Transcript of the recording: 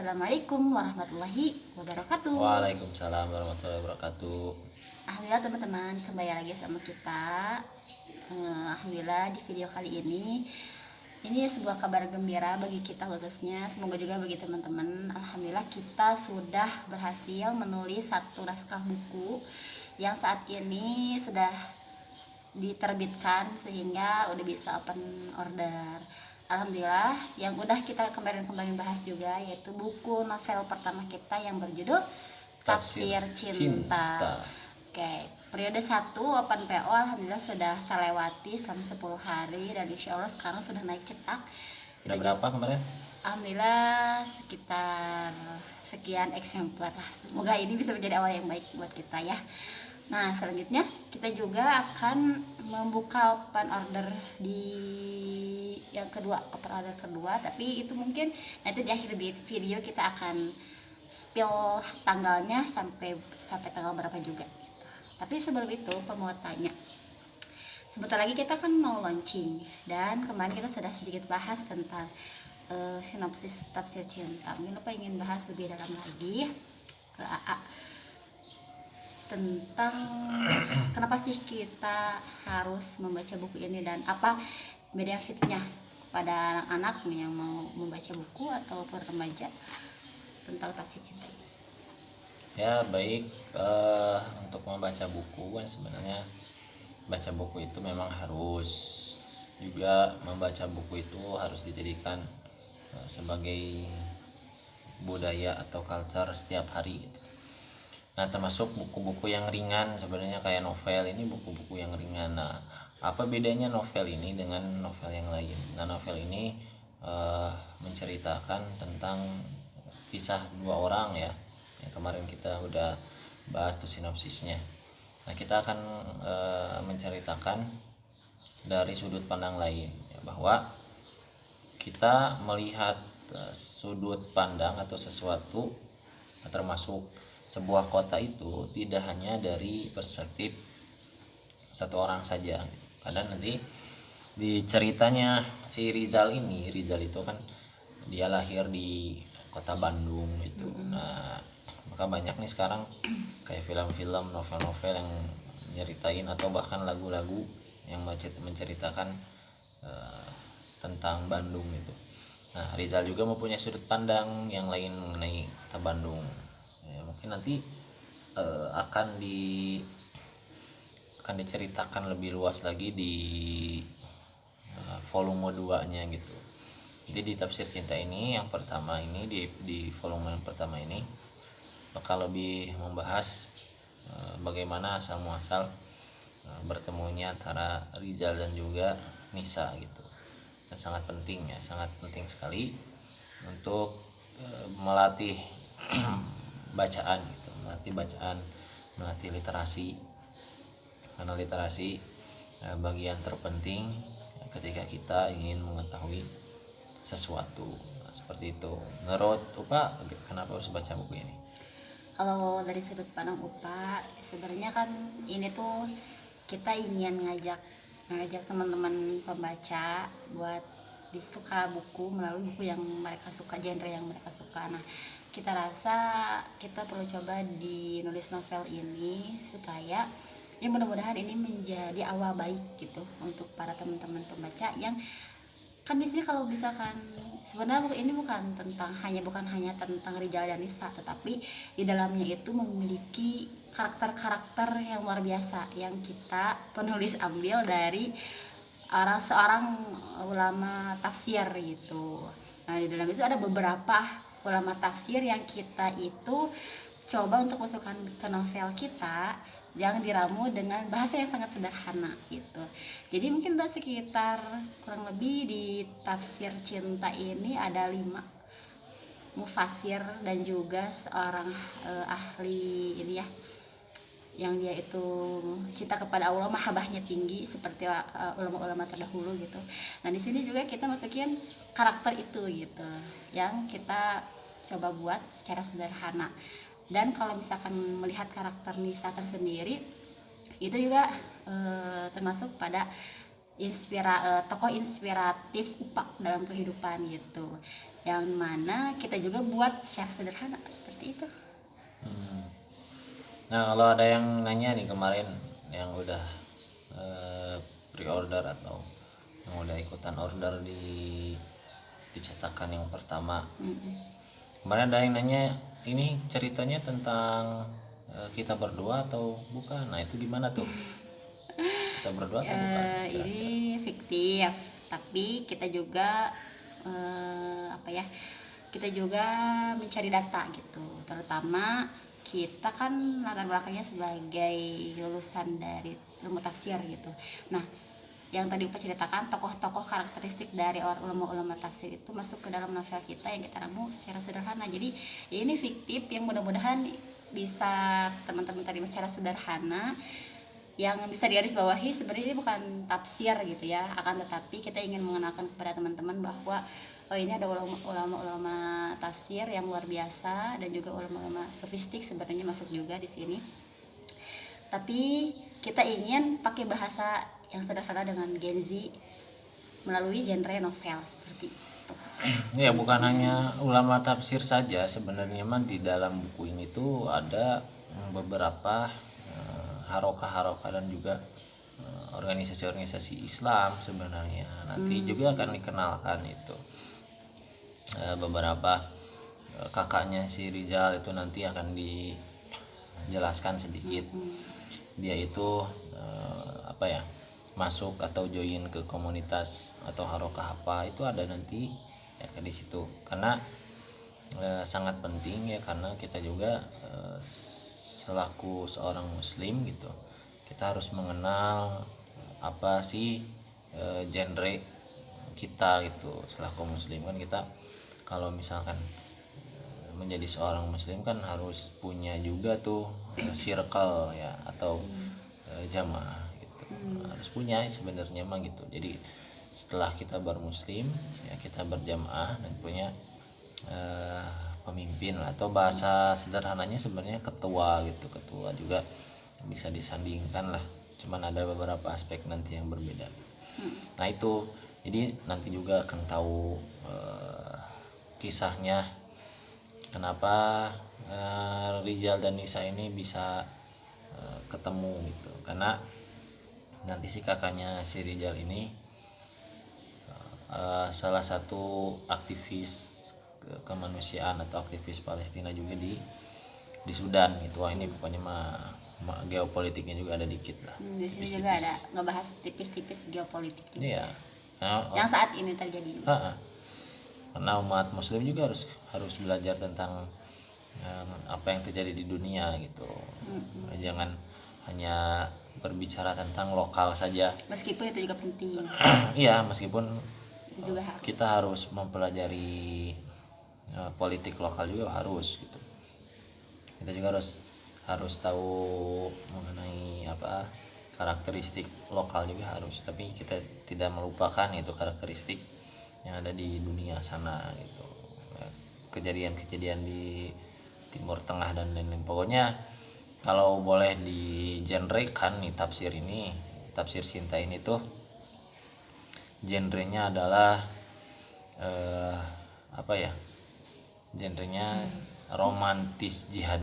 Assalamualaikum warahmatullahi wabarakatuh. Waalaikumsalam warahmatullahi wabarakatuh. Alhamdulillah teman-teman, kembali lagi sama kita. Alhamdulillah di video kali ini sebuah kabar gembira bagi kita khususnya, semoga juga bagi teman-teman. Alhamdulillah kita sudah berhasil menulis satu naskah buku yang saat ini sudah diterbitkan sehingga udah bisa open order. Alhamdulillah yang udah kita kemarin bahas juga, yaitu buku novel pertama kita yang berjudul Tafsir Cinta. Oke, periode 1 open PO alhamdulillah sudah terlewati selama 10 hari dan insya Allah sekarang sudah naik cetak. Udah berapa kemarin? Alhamdulillah sekitar sekian eksemplar lah. Semoga ini bisa menjadi awal yang baik buat kita ya. Nah, selanjutnya kita juga akan membuka open order di yang kedua, open order kedua, tapi itu mungkin nanti di akhir video kita akan spill tanggalnya sampai tanggal berapa juga gitu. Tapi sebelum itu mau tanya, sebentar lagi kita kan mau launching dan kemarin kita sudah sedikit bahas tentang sinopsis Tafsir Cinta. Mungkin lupa ingin bahas lebih dalam lagi ke AA tentang kenapa sih kita harus membaca buku ini dan apa benefitnya pada anak-anak yang mau membaca buku ataupun remaja tentang Tafsir Cinta ini. Ya baik, untuk membaca buku kan sebenarnya baca buku itu memang harus, juga membaca buku itu harus dijadikan sebagai budaya atau culture setiap hari gitu. Nah, termasuk buku-buku yang ringan sebenarnya kayak novel, ini buku-buku yang ringan. Nah, apa bedanya novel ini dengan novel yang lain? Nah, novel ini menceritakan tentang kisah dua orang ya. Yang kemarin kita udah bahas tuh sinopsisnya. Nah, kita akan menceritakan dari sudut pandang lain ya, bahwa kita melihat sudut pandang atau sesuatu termasuk sebuah kota itu tidak hanya dari perspektif satu orang saja. Karena nanti di ceritanya si Rizal itu kan dia lahir di kota Bandung itu. Nah, maka banyak nih sekarang kayak film-film, novel-novel yang nyeritain atau bahkan lagu-lagu yang menceritakan tentang Bandung itu. Nah, Rizal juga mempunyai sudut pandang yang lain mengenai kota Bandung. Ya, mungkin nanti akan diceritakan lebih luas lagi di volume 2 nya gitu. Jadi di Tafsir Cinta ini yang pertama ini di volume yang pertama ini bakal lebih membahas bagaimana asal muasal bertemunya antara Rizal dan juga Nisa gitu. Dan sangat penting ya, sangat penting sekali untuk melatih bacaan gitu, melatih literasi, karena literasi bagian terpenting ketika kita ingin mengetahui sesuatu. Nah, seperti itu. Menurut Upa, kenapa harus baca buku ini? Kalau dari sudut pandang UPA, sebenarnya kan ini tuh kita ingin ngajak teman-teman pembaca buat disuka buku melalui buku yang mereka suka, genre yang mereka suka. Nah, kita rasa kita perlu coba di nulis novel ini supaya ya mudah-mudahan ini menjadi awal baik gitu untuk para teman-teman pembaca yang kan biasanya kalau misalkan sebenarnya buku ini bukan hanya tentang Rizal dan Nisa, tetapi di dalamnya itu memiliki karakter-karakter yang luar biasa yang kita penulis ambil dari seorang ulama tafsir gitu. Nah, di dalam itu ada beberapa ulama tafsir yang kita itu coba untuk masukkan ke novel kita yang diramu dengan bahasa yang sangat sederhana gitu. Jadi mungkin ada sekitar kurang lebih di Tafsir Cinta ini ada 5 mufasir dan juga seorang ahli ini ya, yang dia itu cinta kepada Allah, mahabbahnya tinggi seperti ulama-ulama terdahulu gitu. Nah, di sini juga kita masukin karakter itu gitu yang kita coba buat secara sederhana. Dan kalau misalkan melihat karakter Nisa tersendiri itu juga termasuk pada tokoh inspiratif UPA dalam kehidupan gitu. yang mana kita juga buat secara sederhana seperti itu. Nah, kalau ada yang nanya nih kemarin yang udah pre-order atau yang udah ikutan order di cetakan yang pertama. Kemarin ada yang nanya, ini ceritanya tentang kita berdua atau bukan? Nah, itu gimana tuh? Kita berdua atau bukan? Ini fiktif, tapi kita juga kita juga mencari data gitu, terutama kita kan latar belakangnya sebagai lulusan dari ilmu tafsir gitu. Nah, yang tadi Upa ceritakan, tokoh-tokoh karakteristik dari ulama-ulama tafsir itu masuk ke dalam novel kita yang kita ramu secara sederhana. Jadi ya ini fiktif yang mudah-mudahan bisa teman-teman terima secara sederhana. Yang bisa digarisbawahi sebenarnya ini bukan tafsir gitu ya, akan tetapi kita ingin mengenalkan kepada teman-teman bahwa ini ada ulama-ulama tafsir yang luar biasa dan juga ulama-ulama sofistik sebenarnya masuk juga di sini. Tapi kita ingin pakai bahasa yang sederhana dengan Gen Z melalui genre novel seperti itu. Ya, bukan hanya ulama tafsir saja sebenarnya, mah di dalam buku ini tuh ada beberapa harokah-harokah dan juga organisasi-organisasi Islam sebenarnya. Nanti juga akan dikenalkan itu beberapa kakaknya si Rizal itu nanti akan dijelaskan sedikit. Dia itu masuk atau join ke komunitas atau harokah apa itu ada nanti ya di situ, karena sangat penting ya, karena kita juga selaku seorang muslim gitu, kita harus mengenal apa sih genre kita gitu. Selaku muslim kan kita kalau misalkan menjadi seorang muslim kan harus punya juga tuh circle ya, atau jamaah gitu. Harus punya sebenarnya mah gitu. Jadi setelah kita bermuslim ya kita berjamaah dan punya pemimpin atau bahasa sederhananya sebenarnya ketua gitu. Ketua juga bisa disandingkan lah, cuman ada beberapa aspek nanti yang berbeda. Nah itu, jadi nanti juga akan tahu kisahnya kenapa Rizal dan Nisa ini bisa ketemu gitu, karena nanti si kakaknya si Rizal ini salah satu aktivis kemanusiaan atau aktivis Palestina juga di Sudan gitu. Wah ini pokoknya mah geopolitiknya juga ada dikit lah. Di sini juga ada ngebahas tipis-tipis geopolitik juga. Iya. Nah, yang saat ini terjadi. Karena umat muslim juga harus belajar tentang apa yang terjadi di dunia gitu. Jangan hanya berbicara tentang lokal saja. Meskipun itu juga penting. Iya, meskipun itu juga harus. Kita harus mempelajari politik lokal juga harus gitu. Kita juga harus tahu mengenai apa karakteristik lokal juga harus, tapi kita tidak melupakan itu karakteristik yang ada di dunia sana gitu. Kejadian-kejadian di Timur Tengah dan lain-lain. Pokoknya kalau boleh digenrekan nih tafsir cinta ini tuh genrenya adalah genrenya romantis jihad.